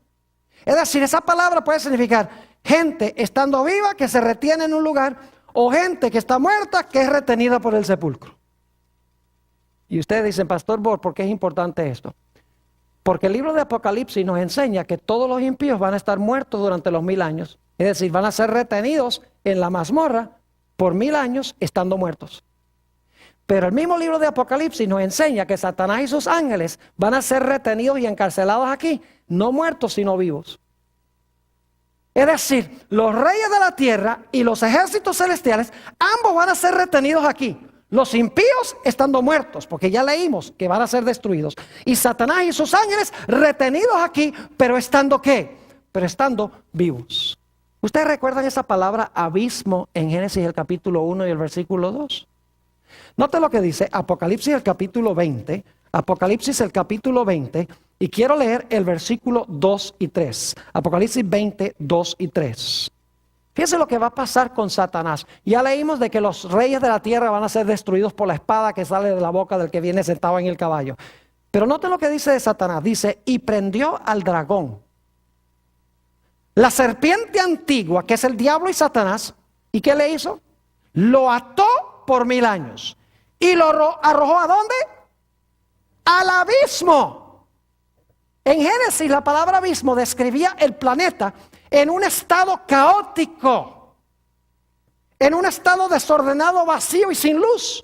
Es decir, esa palabra puede significar gente estando viva que se retiene en un lugar, o gente que está muerta que es retenida por el sepulcro. Y ustedes dicen, Pastor Bor, ¿por qué es importante esto? Porque el libro de Apocalipsis nos enseña que todos los impíos van a estar muertos durante los 1000 años. Es decir, van a ser retenidos en la mazmorra por 1000 años estando muertos. Pero el mismo libro de Apocalipsis nos enseña que Satanás y sus ángeles van a ser retenidos y encarcelados aquí, no muertos sino vivos. Es decir, los reyes de la tierra y los ejércitos celestiales, ambos van a ser retenidos aquí. Los impíos estando muertos, porque ya leímos que van a ser destruidos. Y Satanás y sus ángeles retenidos aquí, pero estando ¿qué? Pero estando vivos. ¿Ustedes recuerdan esa palabra abismo en Génesis el capítulo 1 y el versículo 2? Note lo que dice Apocalipsis el capítulo 20. Apocalipsis el capítulo 20. Y quiero leer el versículo 2 y 3. Apocalipsis 20, 2 y 3. Fíjense lo que va a pasar con Satanás. Ya leímos de que los reyes de la tierra van a ser destruidos por la espada que sale de la boca del que viene sentado en el caballo. Pero noten lo que dice de Satanás. Dice, y prendió al dragón, la serpiente antigua, que es el diablo y Satanás. ¿Y qué le hizo? Lo ató por 1000 años. ¿Y lo arrojó a dónde? Al abismo. En Génesis la palabra abismo describía el planeta en un estado caótico, en un estado desordenado, vacío y sin luz.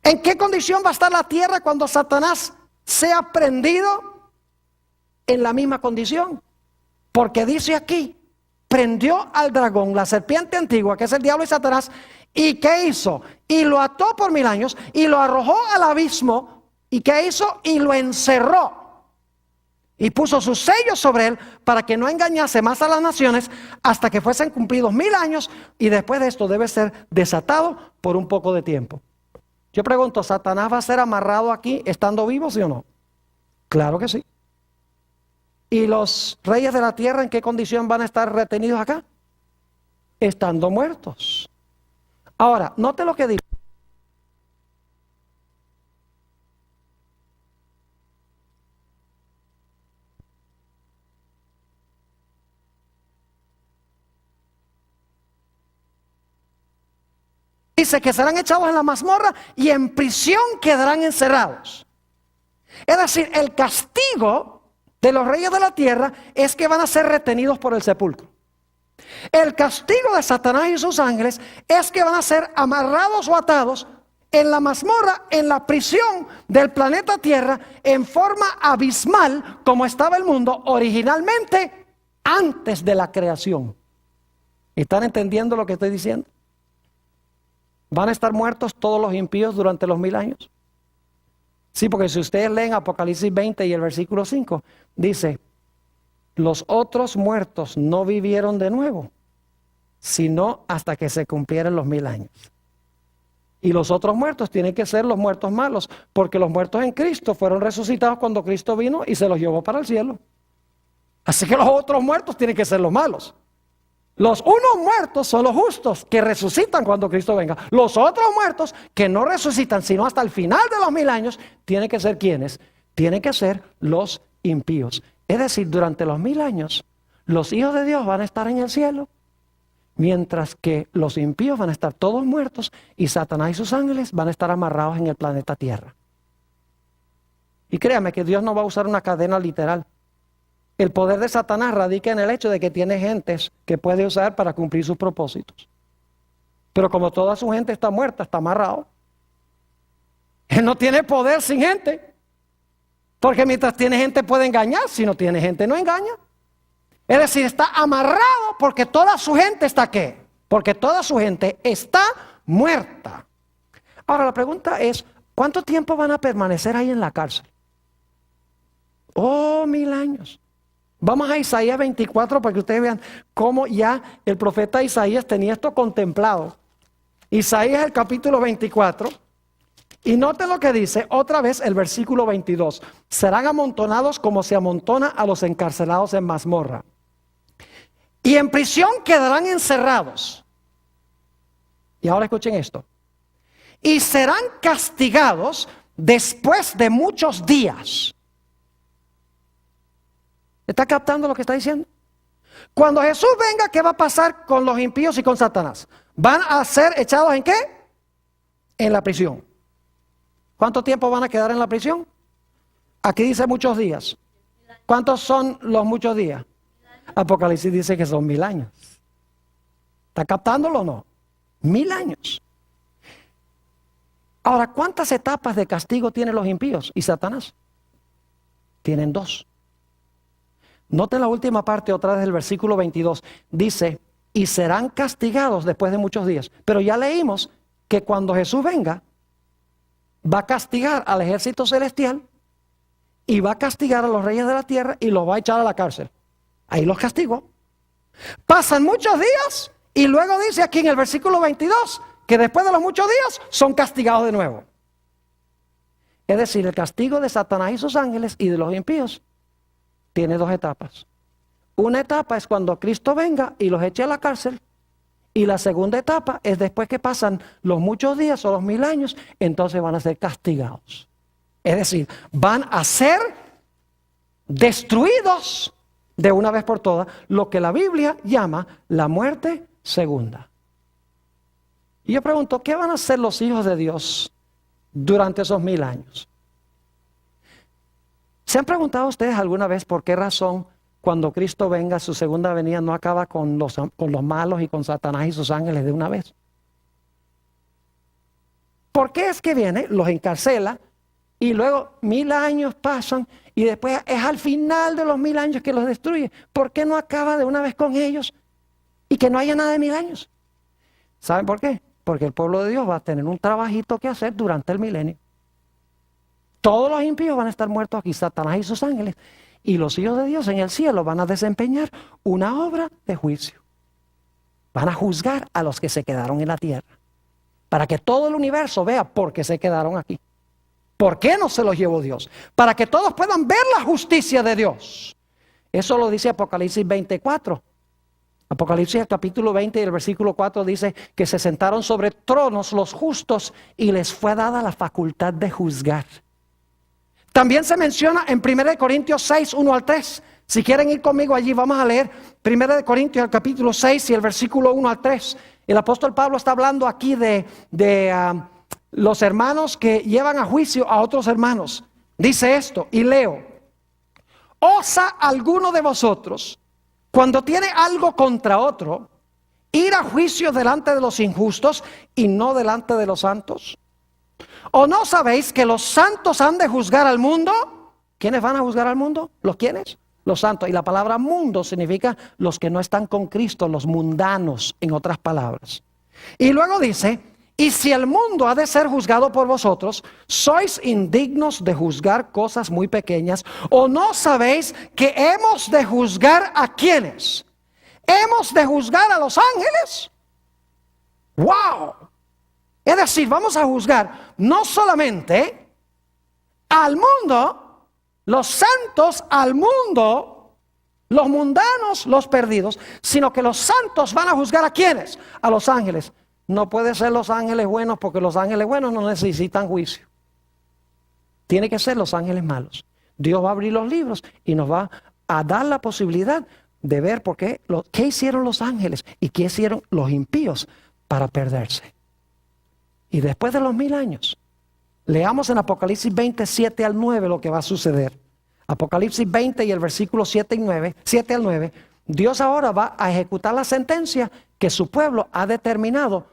¿En qué condición va a estar la tierra cuando Satanás sea prendido? En la misma condición. Porque dice aquí, prendió al dragón, la serpiente antigua, que es el diablo y Satanás, ¿y qué hizo? Y lo ató por 1000 años y lo arrojó al abismo. ¿Y qué hizo? Y lo encerró. Y puso sus sellos sobre él para que no engañase más a las naciones hasta que fuesen cumplidos 1000 años. Y después de esto debe ser desatado por un poco de tiempo. Yo pregunto, ¿Satanás va a ser amarrado aquí estando vivo, sí o no? Claro que sí. ¿Y los reyes de la tierra en qué condición van a estar retenidos acá? Estando muertos. Ahora, note lo que dice. Dice que serán echados en la mazmorra y en prisión quedarán encerrados. Es decir, el castigo de los reyes de la tierra es que van a ser retenidos por el sepulcro. El castigo de Satanás y sus ángeles es que van a ser amarrados o atados en la mazmorra, en la prisión del planeta Tierra, en forma abismal, como estaba el mundo originalmente antes de la creación. ¿Están entendiendo lo que estoy diciendo? ¿Van a estar muertos todos los impíos durante los 1000 años? Sí, porque si ustedes leen Apocalipsis 20 y el versículo 5, dice, los otros muertos no vivieron de nuevo, sino hasta que se cumplieran los 1000 años. Y los otros muertos tienen que ser los muertos malos, porque los muertos en Cristo fueron resucitados cuando Cristo vino y se los llevó para el cielo. Así que los otros muertos tienen que ser los malos. Los unos muertos son los justos que resucitan cuando Cristo venga. Los otros muertos que no resucitan sino hasta el final de los 1000 años, tienen que ser ¿quiénes? Tienen que ser los impíos. Es decir, durante los 1000 años, los hijos de Dios van a estar en el cielo, mientras que los impíos van a estar todos muertos y Satanás y sus ángeles van a estar amarrados en el planeta Tierra. Y créame que Dios no va a usar una cadena literal. El poder de Satanás radica en el hecho de que tiene gentes que puede usar para cumplir sus propósitos. Pero como toda su gente está muerta, está amarrado. Él no tiene poder sin gente. Porque mientras tiene gente puede engañar, si no tiene gente no engaña. Es decir, está amarrado porque toda su gente está ¿qué? Porque toda su gente está muerta. Ahora la pregunta es, ¿cuánto tiempo van a permanecer ahí en la cárcel? Oh, 1000 años. Vamos a Isaías 24 para que ustedes vean cómo ya el profeta Isaías tenía esto contemplado. Isaías el capítulo 24. Y noten lo que dice otra vez el versículo 22. Serán amontonados como se amontona a los encarcelados en mazmorra. Y en prisión quedarán encerrados. Y ahora escuchen esto. Y serán castigados después de muchos días. ¿Está captando lo que está diciendo? Cuando Jesús venga, ¿qué va a pasar con los impíos y con Satanás? ¿Van a ser echados en qué? En la prisión. ¿Cuánto tiempo van a quedar en la prisión? Aquí dice muchos días. ¿Cuántos son los muchos días? Apocalipsis dice que son 1000 años. ¿Está captándolo o no? 1000 años. Ahora, ¿cuántas etapas de castigo tienen los impíos y Satanás? Tienen 2. Noten la última parte otra vez del versículo 22. Dice, y serán castigados después de muchos días. Pero ya leímos que cuando Jesús venga, va a castigar al ejército celestial y va a castigar a los reyes de la tierra y los va a echar a la cárcel. Ahí los castigó. Pasan muchos días y luego dice aquí en el versículo 22 que después de los muchos días son castigados de nuevo. Es decir, el castigo de Satanás y sus ángeles y de los impíos tiene 2 etapas. Una etapa es cuando Cristo venga y los eche a la cárcel. Y la segunda etapa es después que pasan los muchos días o los 1000 años, entonces van a ser castigados. Es decir, van a ser destruidos de una vez por todas, lo que la Biblia llama la muerte segunda. Y yo pregunto, ¿qué van a hacer los hijos de Dios durante esos 1000 años? ¿Se han preguntado ustedes alguna vez por qué razón cuando Cristo venga, su segunda venida no acaba con los malos y con Satanás y sus ángeles de una vez? ¿Por qué es que viene, los encarcela y luego 1000 años pasan y después es al final de los 1000 años que los destruye? ¿Por qué no acaba de una vez con ellos y que no haya nada de 1000 años? ¿Saben por qué? Porque el pueblo de Dios va a tener un trabajito que hacer durante el milenio. Todos los impíos van a estar muertos aquí, Satanás y sus ángeles. Y los hijos de Dios en el cielo van a desempeñar una obra de juicio. Van a juzgar a los que se quedaron en la tierra. Para que todo el universo vea por qué se quedaron aquí. ¿Por qué no se los llevó Dios? Para que todos puedan ver la justicia de Dios. Eso lo dice Apocalipsis 24. Apocalipsis capítulo 20 y el versículo 4 dice que se sentaron sobre tronos los justos y les fue dada la facultad de juzgar. También se menciona en 1 Corintios 6, 1 al 3. Si quieren ir conmigo allí, vamos a leer 1 Corintios capítulo 6 y el versículo 1 al 3. El apóstol Pablo está hablando aquí de los hermanos que llevan a juicio a otros hermanos. Dice esto, y leo: ¿osa alguno de vosotros, cuando tiene algo contra otro, ir a juicio delante de los injustos y no delante de los santos? ¿O no sabéis que los santos han de juzgar al mundo? ¿Quiénes van a juzgar al mundo? ¿Los quiénes? Los santos. Y la palabra mundo significa los que no están con Cristo, los mundanos, en otras palabras. Y luego dice, y si el mundo ha de ser juzgado por vosotros, sois indignos de juzgar cosas muy pequeñas. ¿O no sabéis que hemos de juzgar a quiénes? ¿Hemos de juzgar a los ángeles? ¡Wow! Es decir, vamos a juzgar no solamente al mundo, los santos al mundo, los mundanos, los perdidos, sino que los santos van a juzgar a ¿quiénes? A los ángeles. No puede ser los ángeles buenos porque los ángeles buenos no necesitan juicio. Tiene que ser los ángeles malos. Dios va a abrir los libros y nos va a dar la posibilidad de ver qué hicieron los ángeles y qué hicieron los impíos para perderse. Y después de los 1000 años, leamos en Apocalipsis 20, 7 al 9 lo que va a suceder. Apocalipsis 20 y el versículo 7 al 9, Dios ahora va a ejecutar la sentencia que su pueblo ha determinado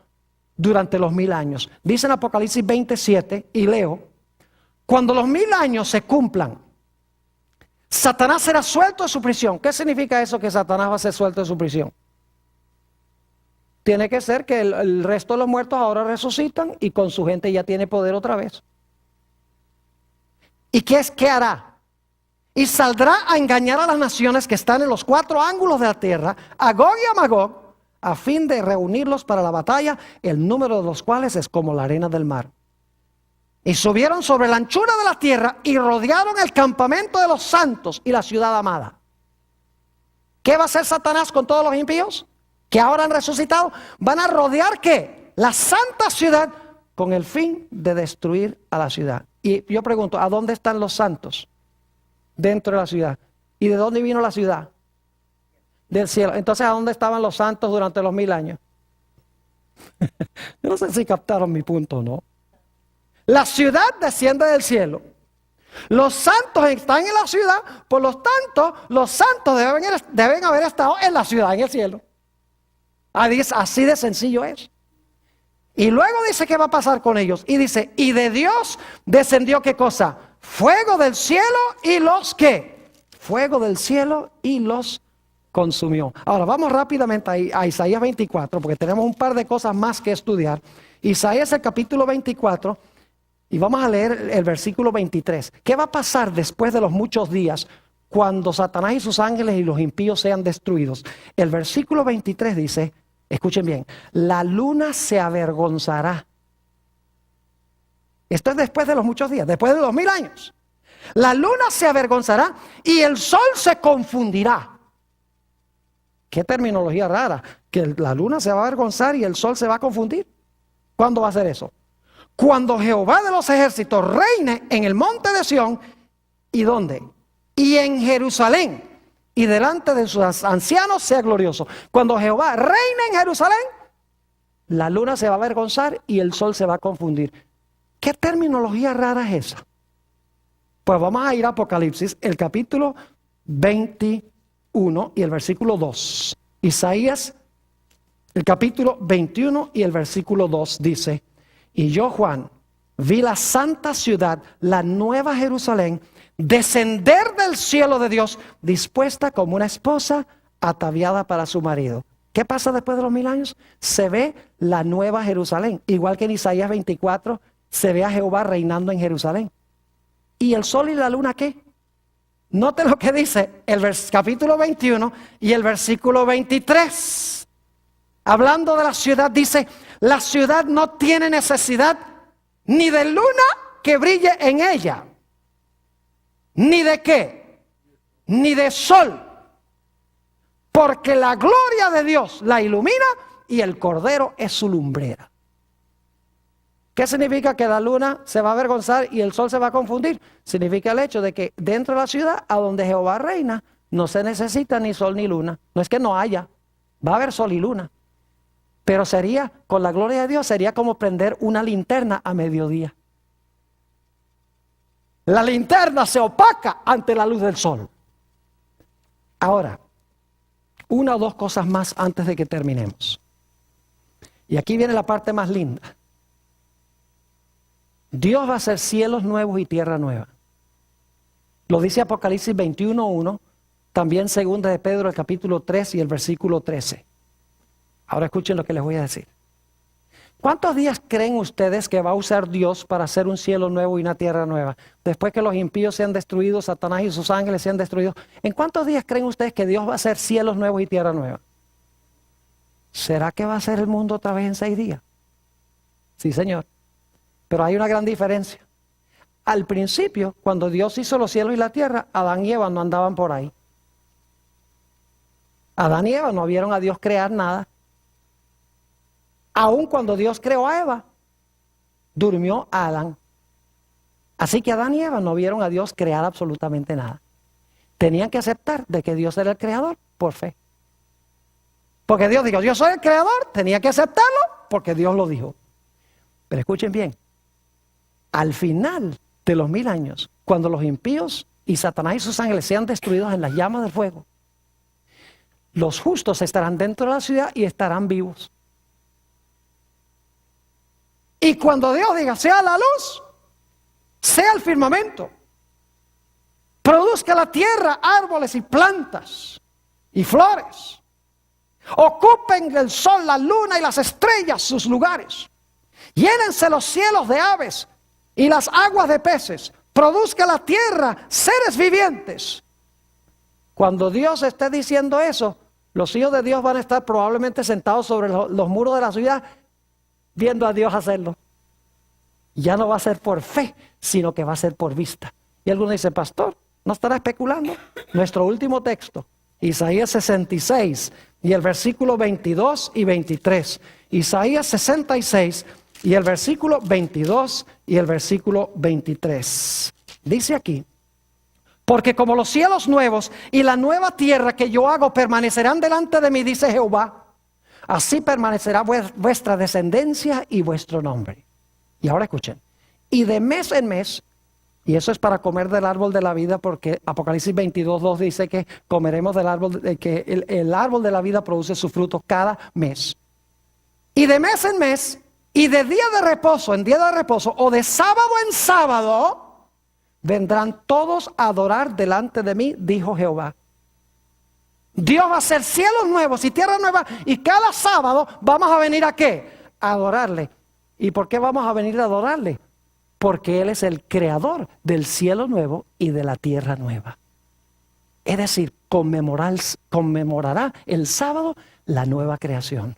durante los 1000 años. Dice en Apocalipsis 27, y leo: cuando los 1000 años se cumplan, Satanás será suelto de su prisión. ¿Qué significa eso, que Satanás va a ser suelto de su prisión? Tiene que ser que el resto de los muertos ahora resucitan y con su gente ya tiene poder otra vez. ¿Y qué hará? Y saldrá a engañar a las naciones que están en los 4 ángulos de la tierra, a Gog y a Magog, a fin de reunirlos para la batalla, el número de los cuales es como la arena del mar. Y subieron sobre la anchura de la tierra y rodearon el campamento de los santos y la ciudad amada. ¿Qué va a hacer Satanás con todos los impíos que ahora han resucitado? Van a rodear ¿qué? La santa ciudad, con el fin de destruir a la ciudad. Y yo pregunto, ¿a dónde están los santos? Dentro de la ciudad. ¿Y de dónde vino la ciudad? Del cielo. Entonces, ¿a dónde estaban los santos durante los 1000 años? Yo no sé si captaron mi punto o no. La ciudad desciende del cielo. Los santos están en la ciudad, por lo tanto, los santos deben haber estado en la ciudad, en el cielo. Así de sencillo es. Y luego dice qué va a pasar con ellos. Y dice, y de Dios descendió ¿qué cosa? Fuego del cielo y los ¿qué? Fuego del cielo y los consumió. Ahora vamos rápidamente a Isaías 24, porque tenemos un par de cosas más que estudiar. Isaías el capítulo 24, y vamos a leer el versículo 23. ¿Qué va a pasar después de los muchos días cuando Satanás y sus ángeles y los impíos sean destruidos? El versículo 23 dice, escuchen bien, la luna se avergonzará. Esto es después de los muchos días, después de los 1000 años. La luna se avergonzará y el sol se confundirá. Qué terminología rara, que la luna se va a avergonzar y el sol se va a confundir. ¿Cuándo va a ser eso? Cuando Jehová de los ejércitos reine en el monte de Sión. ¿Y dónde? Y en Jerusalén. Y delante de sus ancianos sea glorioso. Cuando Jehová reine en Jerusalén, la luna se va a avergonzar y el sol se va a confundir. ¿Qué terminología rara es esa? Pues vamos a ir a Apocalipsis, el capítulo 21 y el versículo 2. Isaías, el capítulo 21 y el versículo 2 dice, y yo, Juan, vi la santa ciudad, la nueva Jerusalén, descender del cielo de Dios, dispuesta como una esposa ataviada para su marido. ¿Qué pasa después de los 1000 años? Se ve la nueva Jerusalén, igual que en Isaías 24, se ve a Jehová reinando en Jerusalén. ¿Y el sol y la luna qué? Note lo que dice el capítulo 21 y el versículo 23. Hablando de la ciudad, dice, la ciudad no tiene necesidad ni de luna que brille en ella. ¿Ni de qué? Ni de sol. Porque la gloria de Dios la ilumina y el Cordero es su lumbrera. ¿Qué significa que la luna se va a avergonzar y el sol se va a confundir? Significa el hecho de que dentro de la ciudad, a donde Jehová reina, no se necesita ni sol ni luna. No es que no haya, va a haber sol y luna. Pero sería, con la gloria de Dios, sería como prender una linterna a mediodía. La linterna se opaca ante la luz del sol. Ahora, una o dos cosas más antes de que terminemos. Y aquí viene la parte más linda. Dios va a hacer cielos nuevos y tierra nueva. Lo dice Apocalipsis 21:1, también segunda de Pedro, el capítulo 3 y el versículo 13. Ahora escuchen lo que les voy a decir. ¿Cuántos días creen ustedes que va a usar Dios para hacer un cielo nuevo y una tierra nueva? Después que los impíos sean destruidos, Satanás y sus ángeles sean destruidos. ¿En cuántos días creen ustedes que Dios va a hacer cielos nuevos y tierra nueva? ¿Será que va a hacer el mundo otra vez en 6 días? Sí, Señor. Pero hay una gran diferencia. Al principio, cuando Dios hizo los cielos y la tierra, Adán y Eva no andaban por ahí. Adán y Eva no vieron a Dios crear nada. Aun cuando Dios creó a Eva, durmió a Adán. Así que Adán y Eva no vieron a Dios crear absolutamente nada. Tenían que aceptar de que Dios era el creador por fe. Porque Dios dijo, yo soy el creador, tenía que aceptarlo porque Dios lo dijo. Pero escuchen bien, al final de los 1000 años, cuando los impíos y Satanás y sus ángeles sean destruidos en las llamas del fuego, los justos estarán dentro de la ciudad y estarán vivos. Y cuando Dios diga, sea la luz, sea el firmamento, Produzca la tierra árboles y plantas y flores. Ocupen el sol, la luna y las estrellas sus lugares. Llénense los cielos de aves y las aguas de peces. Produzca la tierra seres vivientes. Cuando Dios esté diciendo eso, los hijos de Dios van a estar probablemente sentados sobre los muros de la ciudad viendo a Dios hacerlo. Ya no va a ser por fe, sino que va a ser por vista. Y algunos dicen, pastor, ¿no estará especulando? Nuestro último texto, Isaías 66 y el versículo 22 y 23. Isaías 66 y el versículo 22 y el versículo 23. Dice aquí: porque como los cielos nuevos y la nueva tierra que yo hago permanecerán delante de mí, dice Jehová, así permanecerá vuestra descendencia y vuestro nombre. Y ahora escuchen, y de mes en mes, y eso es para comer del árbol de la vida, porque Apocalipsis 22:2 dice que comeremos del árbol, que el árbol de la vida produce su fruto cada mes. Y de mes en mes, y de día de reposo en día de reposo, o de sábado en sábado, vendrán todos a adorar delante de mí, dijo Jehová. Dios va a hacer cielos nuevos y tierra nueva, y cada sábado vamos a venir ¿a qué? A adorarle. ¿Y por qué vamos a venir a adorarle? Porque Él es el creador del cielo nuevo y de la tierra nueva. Es decir, conmemorará el sábado la nueva creación.